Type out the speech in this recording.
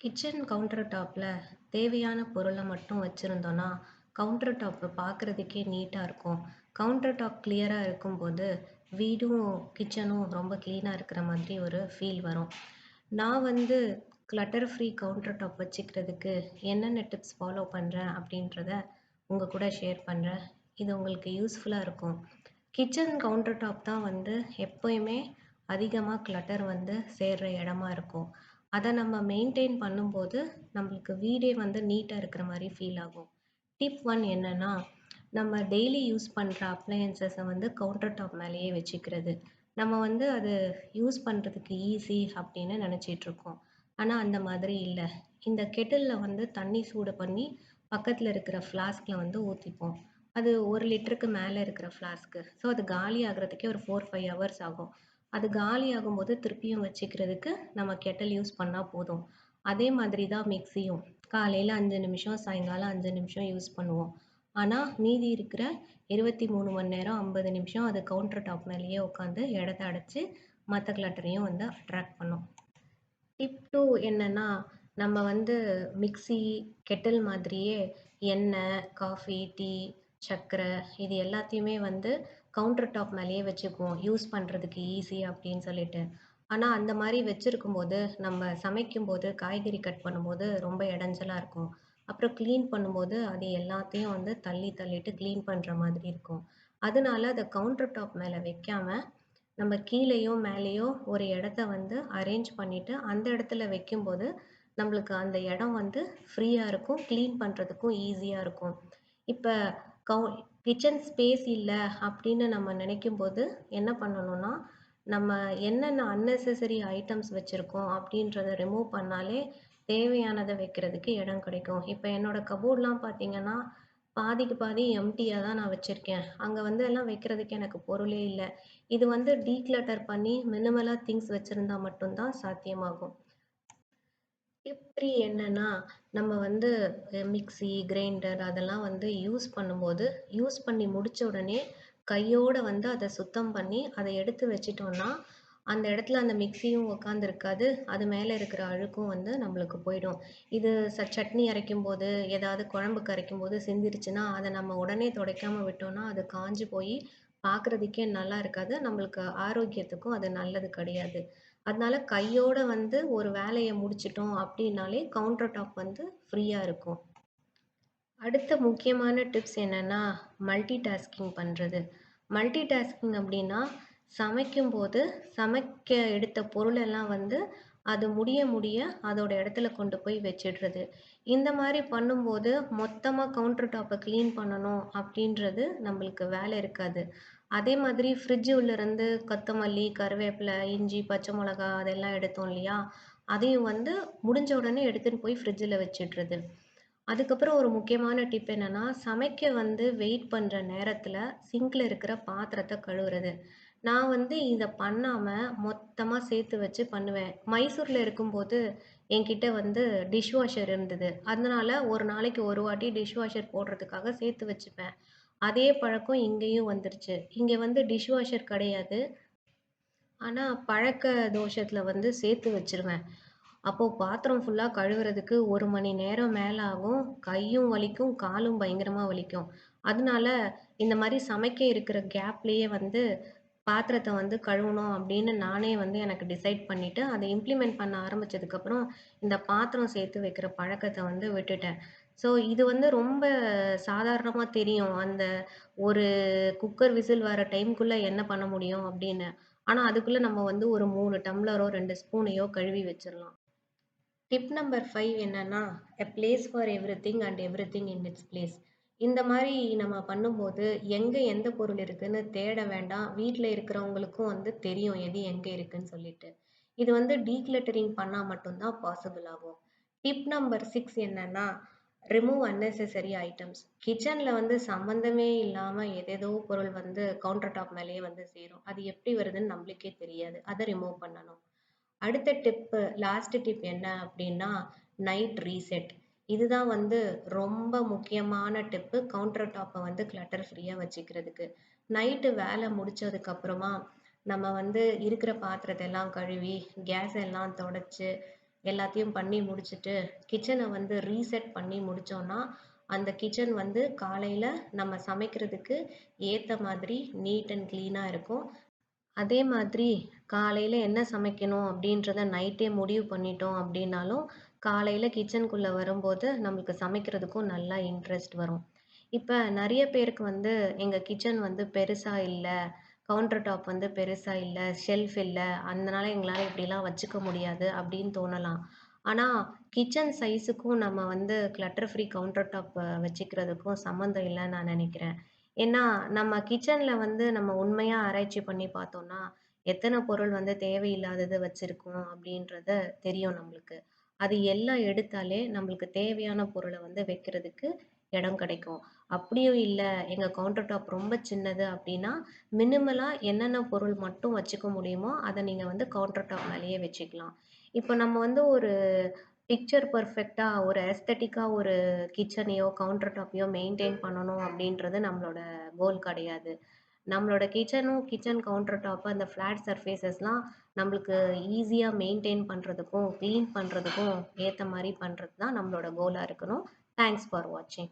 Kitchen counter டாப்ல தேவையான பொருளை மட்டும் வச்சிருந்தோம்னா கவுண்டர் டாப் பார்க்கறதுக்கே நீட்டாக இருக்கும். கவுண்டர் டாப் கிளியராக இருக்கும்போது வீடும் கிச்சனும் ரொம்ப க்ளீனாக இருக்கிற மாதிரி ஒரு ஃபீல் வரும். நான் வந்து கிளட்டர் ஃப்ரீ கவுண்டர் டாப் வச்சுக்கிறதுக்கு என்னென்ன டிப்ஸ் ஃபாலோ பண்ணுறேன் அப்படின்றத உங்கள் கூட ஷேர் பண்ணுறேன். இது உங்களுக்கு யூஸ்ஃபுல்லாக இருக்கும். கிச்சன் கவுண்டர் டாப் தான் வந்து எப்போயுமே அதிகமாக கிளட்டர் வந்து சேர்ற இடமா இருக்கும். அத நம்ம மெயின்டெயின் பண்ணும்போது, நம்மளுக்கு வீடே வந்து நீட்டா இருக்கிற மாரி ஃபீல் ஆகும். டிப் 1 என்னன்னா, நம்ம டெய்லி யூஸ் பண்ற அப்ளையன்ஸஸ வந்து கவுண்டர் டாப் மேலேயே வச்சுக்கிறது. நம்ம வந்து அது யூஸ் பண்றதுக்கு ஈஸி அப்படின்னு நெனச்சிட்டுருக்கோம். ஆனா அந்த மாதிரி இல்ல. இந்த கெட்டில்ல வந்து தண்ணி சூடு பண்ணி, பக்கத்துல இருக்கிற ஃப்ளாஸ்க்ல வந்து ஊத்திப்போம். அது 1 லிட்டருக்கு மேல இருக்கிற ஃப்ளாஸ்க்கு. ஸோ அது காலி ஆகுறதுக்கே ஒரு 4, 5 ஹவர்ஸ் ஆகும். அது காலியாகும்போது திருப்பியும் வச்சுக்கிறதுக்கு நம்ம கெட்டில் யூஸ் பண்ணா போதும். அதே மாதிரி தான் மிக்ஸியும். காலையில 5 நிமிஷம், சாயங்காலம் 5 நிமிஷம் யூஸ் பண்ணுவோம். ஆனா, மீதி இருக்கிற 23 மணி நேரம் 50 நிமிஷம் அது கவுண்டர் டாப் மேலேயே உட்காந்து இடத்த அடைச்சு மத்த கிளட்டரையும் வந்து அட்ராக்ட் பண்ணும். டிப் 2 என்னன்னா, நம்ம வந்து மிக்ஸி, கெட்டில் மாதிரியே எண்ணெய், காஃபி, டீ, சர்க்கரை இது எல்லாத்தையுமே வந்து கவுண்டர் டாப் மேலேயே வச்சுக்குவோம். யூஸ் பண்ணுறதுக்கு ஈஸி அப்படின்னு சொல்லிட்டு. ஆனா, அந்த மாரி வச்சிருக்கும்போது, நம்ம சமைக்கும்போது, காய்கறி கட் பண்ணும்போது ரொம்ப இடைஞ்சலா இருக்கும். அப்புறம் கிளீன் பண்ணும்போது, அது எல்லாத்தையும் வந்து தள்ளி தள்ளிட்டு கிளீன் பண்ற மாதிரி இருக்கும். அதனால அத கவுண்டர் டாப் மேல வைக்காம, நம்ம கீழேயோ, மேலேயோ ஒரு இடத்த வந்து அரேஞ்ச் பண்ணிட்டு, அந்த இடத்துல வைக்கும்போது, நம்மளுக்கு அந்த இடம் வந்து ஃப்ரீயா இருக்கும். கிளீன் பண்றதுக்கும் ஈஸியா இருக்கும். இப்ப கவு கிச்சன் ஸ்பேஸ் இல்ல அப்படின்னு நம்ம நினைக்கும்போது, என்ன பண்ணணும்னா, நம்ம என்னென்ன அன்னெசசரி ஐட்டம்ஸ் வச்சிருக்கோம் அப்படின்றத ரிமூவ் பண்ணாலே, தேவையானத வைக்கிறதுக்கு இடம் கிடைக்கும். இப்ப என்னோட கபோர்ட்லாம் பார்த்தீங்கன்னா, பாதிக்கு பாதி எம்ப்டியா தான் நான் வச்சிருக்கேன். அங்க வந்து எல்லாம் வைக்கிறதுக்கு எனக்கு பொருளே இல்ல. இது வந்து டீக்ளட்டர் பண்ணி மினிமலா திங்ஸ் வச்சிருந்தா மட்டும் தான் சாத்தியமாகும். டிப் 3 என்னன்னா, நம்ம வந்து மிக்ஸி, கிரைண்டர் அதெல்லாம் வந்து யூஸ் பண்ணும்போது, யூஸ் பண்ணி முடிச்ச உடனே கையோட வந்து அத சுத்தம் பண்ணி, அத எடுத்து வச்சுட்டோம்னா, அந்த இடத்துல அந்த மிக்ஸியும் உட்காந்துருக்காது. அது மேல இருக்கிற அழுக்கும் வந்து நம்மளுக்கு போயிடும். இது சட்னி அரைக்கும்போது, ஏதாவது குழம்புக்கு அரைக்கும்போது சிந்திருச்சுன்னா, அத நம்ம உடனே துடைக்காம விட்டோம்னா, அது காஞ்சு போயி பார்க்கறதுக்கே நல்லா இருக்காது. நம்மளுக்கு ஆரோக்கியத்துக்கும் அது நல்லது கிடையாது. அதனால கையோட வந்து ஒரு வேலைய முடிச்சுட்டோம் அப்படின்னாலே கவுண்டர் டாப் வந்து ஃப்ரீயா இருக்கும். அடுத்த முக்கியமான டிப்ஸ் என்னன்னா, மல்டி டாஸ்கிங் பண்றது. மல்டி டாஸ்கிங் அப்படின்னா, சமைக்கும்போது சமைக்க எடுத்த பொருளெல்லாம் வந்து அது முடிய முடிய அதோட இடத்துல கொண்டு போய் வச்சிடுறது. இந்த மாரி பண்ணும்போது மொத்தமா கவுண்டர் டாப்ப கிளீன் பண்ணணும் அப்படின்றது நம்மளுக்கு வேலை இருக்காது. அதே மாதிரி ஃப்ரிட்ஜ் உள்ளருந்து கொத்தமல்லி, கருவேப்பிலை, இஞ்சி, பச்சை மிளகா அதெல்லாம் எடுத்தோம் இல்லையா? அதையும் வந்து முடிஞ்ச உடனே எடுத்துன்னு போய் ஃப்ரிட்ஜில வச்சிடுறது. அதுக்கப்புறம் ஒரு முக்கியமான டிப் என்னன்னா, சமைக்க வந்து வெயிட் பண்ற நேரத்துல சிங்க்ல இருக்கிற பாத்திரத்த கழுவுறது. நான் வந்து இத பண்ணாம மொத்தமா சேர்த்து வச்சு பண்ணுவேன். மைசூர்ல இருக்கும்போது என்கிட்ட வந்து டிஷ் வாஷர் இருந்தது. அதனால ஒரு நாளைக்கு ஒரு வாட்டி டிஷ் வாஷர் போடுறதுக்காக சேர்த்து வச்சுப்பேன். அதே பழக்கம் இங்கேயும் வந்துருச்சு. இங்க வந்து டிஷ் வாஷர் கிடையாது. ஆனா பழக்க தோஷத்துல வந்து சேர்த்து வச்சுருவேன். அப்போ பாத்திரம் ஃபுல்லா கழுவுறதுக்கு 1 மணி நேரம் மேல ஆகும். கையும் வலிக்கும், காலும் பயங்கரமா வலிக்கும். அதனால இந்த மாரி சமைக்க இருக்கிற கேப்லயே வந்து பாத்திரத்த வந்து கழுவணும் அப்படின்னு நானே வந்து எனக்கு டிசைட் பண்ணிட்டு, அத இம்ப்ளிமெண்ட் பண்ண ஆரம்பிச்சதுக்கப்புறம், இந்த பாத்திரம் சேர்த்து வைக்கிற பழக்கத்த வந்து விட்டுட்டேன். ஸோ இது வந்து ரொம்ப சாதாரணமா தெரியும். அந்த ஒரு குக்கர் விசில் வர டைம்க்குள்ள என்ன பண்ண முடியும் அப்படின்னு. ஆனா அதுக்குள்ள நம்ம வந்து ஒரு 3 டம்ளரோ, 2 ஸ்பூனையோ கழுவி வச்சிரலாம். டிப் நம்பர் 5 என்னன்னா, "எ place for everything and everything in it's place." இந்த மாரி நம்ம பண்ணும்போது, எங்க எந்த பொருள் இருக்குன்னு தேட வேண்டாம். வீட்ல இருக்கிறவங்களுக்கும் வந்து தெரியும் எது எங்க இருக்குன்னு சொல்லிட்டு. இது வந்து டீக்ளட்டரிங் பண்ணா மட்டும் தான் பாசிபிள் ஆகும். டிப் நம்பர் 6 என்னன்னா, ரிமூவ் அன்னெசசரி ஐட்டம்ஸ். கிச்சன்ல வந்து சம்மந்தமே இல்லாம ஏதேதோ பொருள் வந்து கவுண்டர் டாப் மேலேயே வந்து சேரும். அது எப்படி வருதுன்னு நம்மளுக்கே தெரியாது. அத ரிமூவ் பண்ணணும். அடுத்த லாஸ்ட் டிப் என்ன அப்படின்னா, நைட் ரீசெட். இதுதான் வந்து ரொம்ப முக்கியமான டிப்பு கவுண்டர் டாப்ப வந்து கிளட்டர் ஃப்ரீயா வச்சுக்கிறதுக்கு. நைட்டு வேலை முடிச்சதுக்கு அப்புறமா, நம்ம வந்து இருக்கிற பாத்திரத்த எல்லாம் கழுவி, கேஸ் எல்லாம் தொடச்சு, எல்லாத்தையும் பண்ணி முடிச்சுட்டு, கிச்சன வந்து ரீசெட் பண்ணி முடிச்சோம்னா, அந்த கிச்சன் வந்து காலையில நம்ம சமைக்கிறதுக்கு ஏத்த மாதிரி நீட் அண்ட் கிளீனா இருக்கும். அதே மாதிரி காலையில என்ன சமைக்கணும் அப்படின்றத நைட்டே முடிவு பண்ணிட்டோம் அப்படின்னாலும், காலையில கிச்சனுக்குள்ள வரும்போது நம்மளுக்கு சமைக்கிறதுக்கும் நல்லா இன்ட்ரெஸ்ட் வரும். இப்ப நெறைய பேருக்கு வந்து எங்க கிச்சன் வந்து பெருசா இல்ல, கவுண்டர் டாப் வந்து பெருசா இல்ல, ஷெல்ஃப் இல்ல, அதனால எங்களால இப்படிலாம் வச்சுக்க முடியாது அப்படின்னு தோணலாம். ஆனா, கிச்சன் சைஸுக்கும் நம்ம வந்து கிளட்டர் ஃப்ரீ கவுண்டர் டாப் வச்சுக்கிறதுக்கும் சம்மந்தம் இல்லன்னு நான் நெனைக்கிறேன். ஏன்னா, நம்ம கிச்சன்ல வந்து நம்ம உண்மையா ஆராய்ச்சி பண்ணி பார்த்தோம்னா, எத்தன பொருள் வந்து தேவையில்லாதத வச்சிருக்கோம் அப்படின்றது தெரியும் நம்மளுக்கு. அது எல்லாம் எடுத்தாலே நம்மளுக்கு தேவையான பொருள வந்து வைக்கிறதுக்கு இடம் கிடைக்கும். அப்படியும் இல்ல, எங்க கவுண்டர் டாப் ரொம்ப சின்னது அப்படின்னா, மினிமலா என்னென்ன பொருள் மட்டும் வச்சுக்க முடியுமோ, அத நீங்க வந்து கவுண்டர் டாப் மேலேயே வச்சுக்கலாம். இப்ப நம்ம வந்து ஒரு பிக்சர் பெர்ஃபெக்ட்டா ஒரு ஏஸ்தெட்டிக்கா ஒரு கிச்சனையோ, கவுண்டர் டாப்பையோ மெயின்டெயின் பண்ணணும் அப்படின்றது நம்மளோட கோல் கிடையாது. நம்மளோட கிச்சன் கவுண்டர் டாப் அந்த ஃப்ளாட் சர்ஃபேசஸ்லாம் நம்மளுக்கு ஈஸியா மெயின்டெயின் பண்றதுக்கும், கிளீன் பண்றதுக்கும் ஏத்த மாரி பண்றது தான் நம்மளோட கோலா இருக்கணும். தேங்க்ஸ் ஃபார் வாட்சிங்.